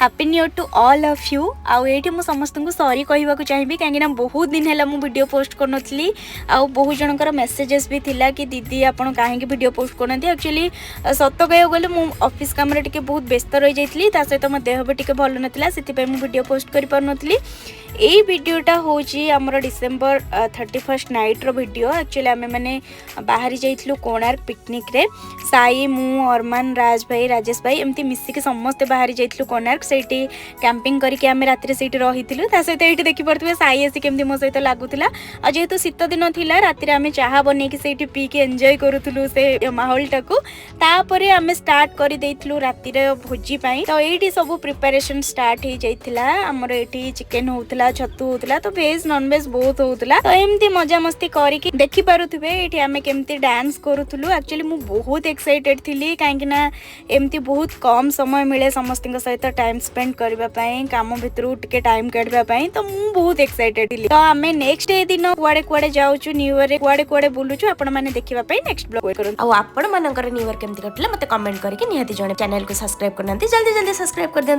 Happy new year to all of you. आउ ये मु समस्त को सॉरी कहवाक चाहिए कहीं बहुत दिन है मु वीडियो पोस्ट करनी आउ बहुत जनकर मेसेजेस भी थिला कि दीदी आपड़ कहीं वीडियो पोस्ट करना एक्चुअली सत कह गले मु ऑफिस काम रे बहुत व्यस्त रही जाइली सहित मो देह भी टे भल नाला से वीडियो पोस्ट कर पार्नी। यही वीडियोटा हूँ आमर डिसेम्बर 31 नाइट रो वीडियो। एक्चुअली आम मैंने बाहरी जाइलु कोणार्क पिकनिक रे साई मु अरमान राज भाई राजेश भाई एमती मिसिक समस्ते बाहरी जाइलु कोणार्क से कैंपिंग करके आम राति से रही सहित ये देखिपे साई आसी केमती मो सहित लगुला। जेहेतु शीत दिन थिला राति आम चाह बनईकि से पीके एंजॉय करूँ से माहौल टाकू तापर आम स्टार्ट कर देइथिलु राति भोजी पाई। तो ये सब प्रिपरेशन स्टार्ट हो जाइथिला। आमर ये चिकेन होउतला छतु होउतला तो वेज नॉन वेज बहुत होउतला। तो एमती मजा मस्ती करके देखि पारुथिबे एठी आमे केमती डांस करूथुलु। एक्चुअली मु बहुत एक्साइटेड थिली काहेकि ना एमती बहुत कम समय मिले समस्त सहित टाइम स्पेंड करबा पई काम भितरु टिके टाइम काढबा पई। तो मु बहुत एक्साइटेड थिली। तो आमे नेक्स्ट डे दिन कुआडे कुआडे जाउछु न्यू ईयर रे कुआडे कुआडे बुलुछु आपण माने देखिबा पई नेक्स्ट ब्लॉग वेट करू। आ आपण मानकर न्यू ईयर केमती कटला मते कमेंट करके निहाती जणे चैनल को सब्सक्राइब करनांती जल्दी जल्दी सब्सक्राइब कर दे।